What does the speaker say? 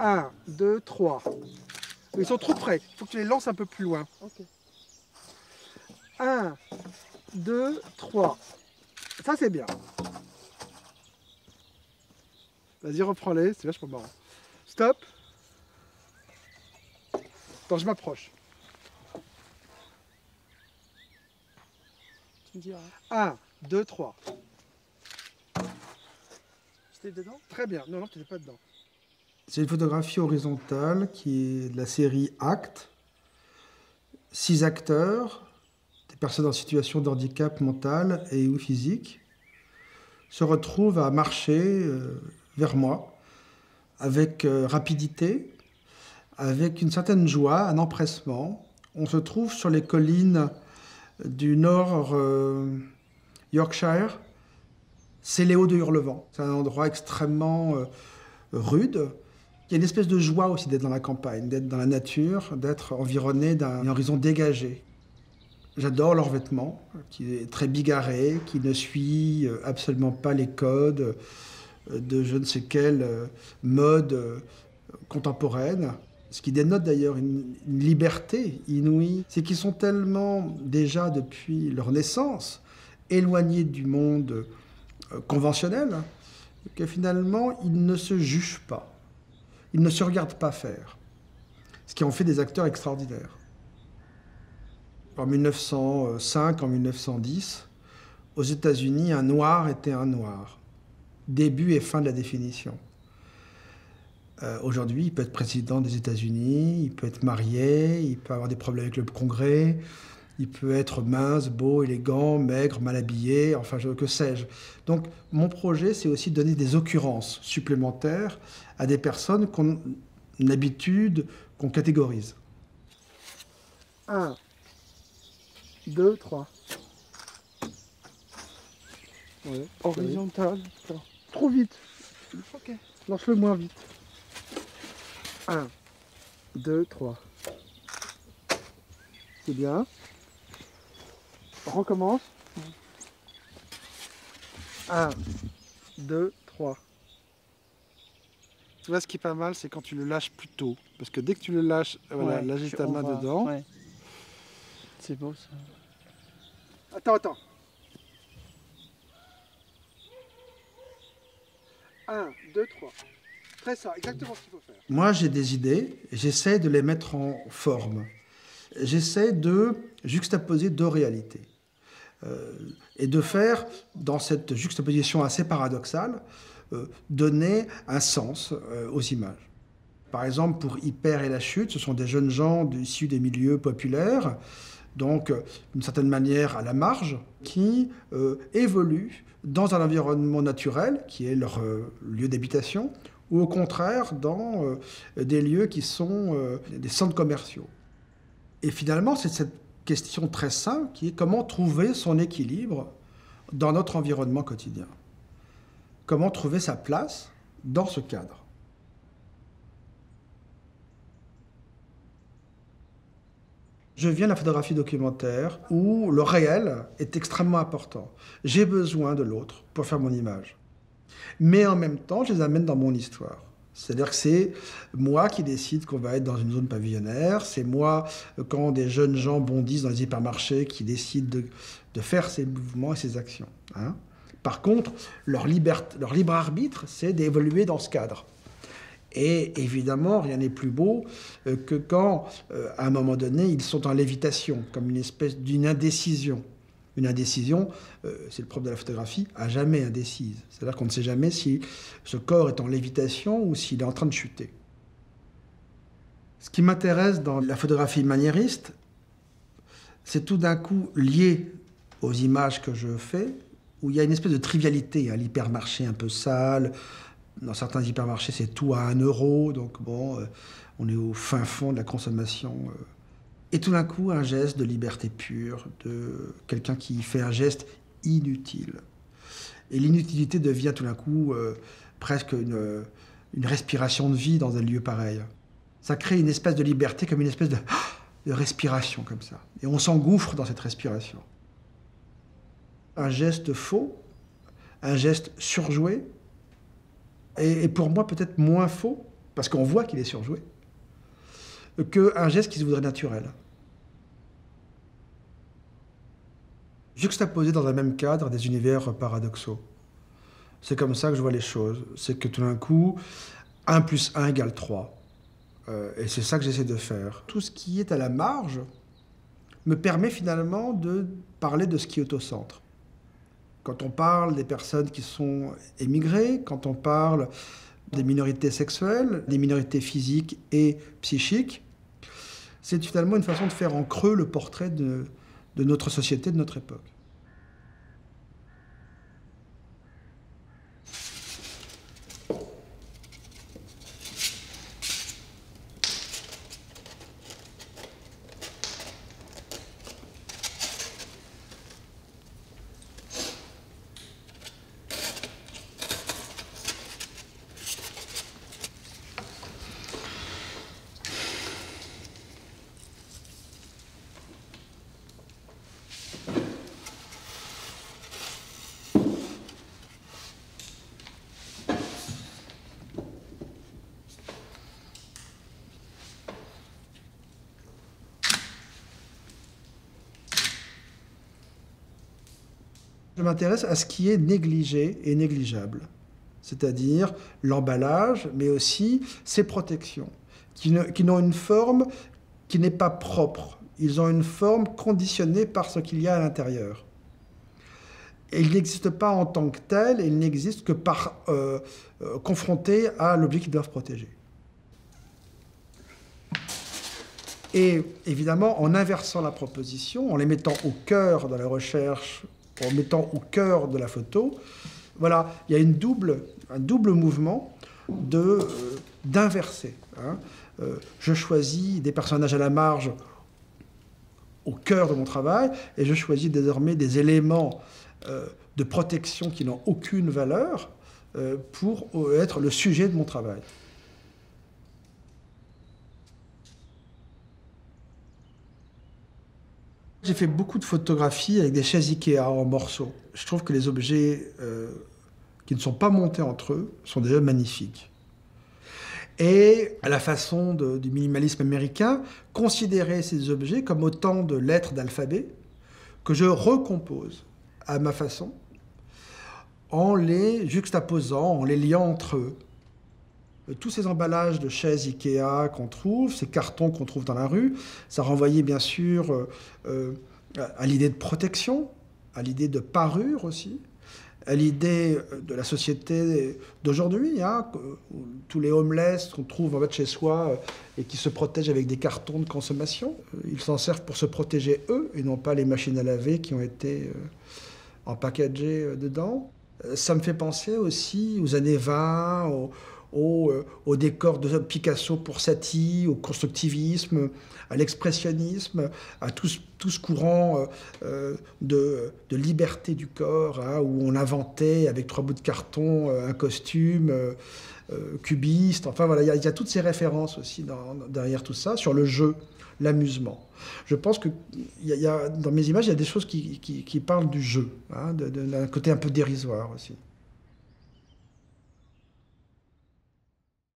1, 2, 3. Ils sont trop près. Il faut que tu les lances un peu plus loin. Ok. 1, 2, 3. Ça, c'est bien. Vas-y, reprends-les. C'est vachement marrant. Stop. Attends, je m'approche. Tu me diras. 1, 2, 3. J'étais dedans? Très bien. Non, non, tu n'es pas dedans. C'est une photographie horizontale qui est de la série Actes. 6 acteurs, des personnes en situation de handicap mental et ou physique, se retrouvent à marcher vers moi avec rapidité, avec une certaine joie, un empressement. On se trouve sur les collines du nord Yorkshire. C'est les Hauts de Hurlevent. C'est un endroit extrêmement rude. Il y a une espèce de joie aussi d'être dans la campagne, d'être dans la nature, d'être environné d'un horizon dégagé. J'adore leur vêtement, qui est très bigarré, qui ne suit absolument pas les codes de je ne sais quelle mode contemporaine. Ce qui dénote d'ailleurs une liberté inouïe, c'est qu'ils sont tellement déjà depuis leur naissance éloignés du monde conventionnel que finalement ils ne se jugent pas. Ils ne se regardent pas faire, ce qui en fait des acteurs extraordinaires. En 1905, en 1910, aux États-Unis, un noir était un noir. Début et fin de la définition. Aujourd'hui, il peut être président des États-Unis, il peut être marié, il peut avoir des problèmes avec le Congrès, il peut être mince, beau, élégant, maigre, mal habillé, enfin, que sais-je. Donc, mon projet, c'est aussi de donner des occurrences supplémentaires à des personnes qu'on a l'habitude, qu'on catégorise. 1, 2, 3. Ouais, horizontal. Trop vite. Ok. Lance-le moins vite. 1, 2, 3. C'est bien. On recommence. 1, 2, 3. Tu vois, ce qui est pas mal, c'est quand tu le lâches plus tôt. Parce que dès que tu le lâches, voilà, Ouais, là j'ai ta main dedans. Ouais. C'est beau ça. Attends. 1, 2, 3. Fais ça, exactement ce qu'il faut faire. Moi, j'ai des idées, j'essaie de les mettre en forme. J'essaie de juxtaposer deux réalités. Et de faire, dans cette juxtaposition assez paradoxale, donner un sens aux images. Par exemple, pour Hyper et la chute, ce sont des jeunes gens issus des milieux populaires, donc d'une certaine manière à la marge, qui évoluent dans un environnement naturel, qui est leur lieu d'habitation, ou au contraire dans des lieux qui sont des centres commerciaux. Et finalement, c'est cette question très simple qui est comment trouver son équilibre dans notre environnement quotidien. Comment trouver sa place dans ce cadre. Je viens de la photographie documentaire où le réel est extrêmement important. J'ai besoin de l'autre pour faire mon image. Mais en même temps, je les amène dans mon histoire. C'est-à-dire que c'est moi qui décide qu'on va être dans une zone pavillonnaire, c'est moi, quand des jeunes gens bondissent dans les hypermarchés, qui décident de faire ces mouvements et ces actions. Hein. Par contre, leur libre arbitre, c'est d'évoluer dans ce cadre. Et évidemment, rien n'est plus beau que quand, à un moment donné, ils sont en lévitation, comme une espèce d'une indécision. Une indécision, c'est le propre de la photographie, à jamais indécise. C'est-à-dire qu'on ne sait jamais si ce corps est en lévitation ou s'il est en train de chuter. Ce qui m'intéresse dans la photographie maniériste, c'est tout d'un coup lié aux images que je fais, où il y a une espèce de trivialité, l'hypermarché un peu sale. Dans certains hypermarchés, c'est tout à 1 euro, donc bon, on est au fin fond de la consommation. Et tout d'un coup, un geste de liberté pure, de quelqu'un qui fait un geste inutile. Et l'inutilité devient tout d'un coup presque une respiration de vie dans un lieu pareil. Ça crée une espèce de liberté, comme une espèce de respiration comme ça. Et on s'engouffre dans cette respiration. Un geste faux, un geste surjoué, et pour moi peut-être moins faux, parce qu'on voit qu'il est surjoué, qu'un geste qui se voudrait naturel. Juxtaposer dans un même cadre des univers paradoxaux. C'est comme ça que je vois les choses. C'est que tout d'un coup, 1 + 1 = 3. Et c'est ça que j'essaie de faire. Tout ce qui est à la marge me permet finalement de parler de ce qui est au centre. Quand on parle des personnes qui sont émigrées, quand on parle des minorités sexuelles, des minorités physiques et psychiques, c'est finalement une façon de faire en creux le portrait de notre société, de notre époque. Je m'intéresse à ce qui est négligé et négligeable, c'est-à-dire l'emballage, mais aussi ses protections, qui n'ont une forme qui n'est pas propre. Ils ont une forme conditionnée par ce qu'il y a à l'intérieur. Et ils n'existent pas en tant que tels, ils n'existent que par confrontés à l'objet qu'ils doivent protéger. Et évidemment, en inversant la proposition, en les mettant au cœur de la recherche, en mettant au cœur de la photo, voilà, il y a un double mouvement d'inverser. Hein. Je choisis des personnages à la marge au cœur de mon travail, et je choisis désormais des éléments de protection qui n'ont aucune valeur pour être le sujet de mon travail. J'ai fait beaucoup de photographies avec des chaises Ikea en morceaux. Je trouve que les objets qui ne sont pas montés entre eux sont déjà magnifiques. Et à la façon du minimalisme américain, considérer ces objets comme autant de lettres d'alphabet que je recompose à ma façon en les juxtaposant, en les liant entre eux. Tous ces emballages de chaises Ikea qu'on trouve, ces cartons qu'on trouve dans la rue, ça renvoyait bien sûr à l'idée de protection, à l'idée de parure aussi, à l'idée de la société d'aujourd'hui, hein, tous les homeless qu'on trouve en fait chez soi et qui se protègent avec des cartons de consommation. Ils s'en servent pour se protéger eux et non pas les machines à laver qui ont été empackagées dedans. Ça me fait penser aussi aux années 20, au décor de Picasso pour Satie, au constructivisme, à l'expressionnisme, à tout ce courant de liberté du corps, hein, où on inventait avec 3 bouts de carton un costume cubiste. Enfin voilà, il y a toutes ces références aussi derrière tout ça, sur le jeu, l'amusement. Je pense que dans mes images, il y a des choses qui parlent du jeu, hein, d'un côté un peu dérisoire aussi.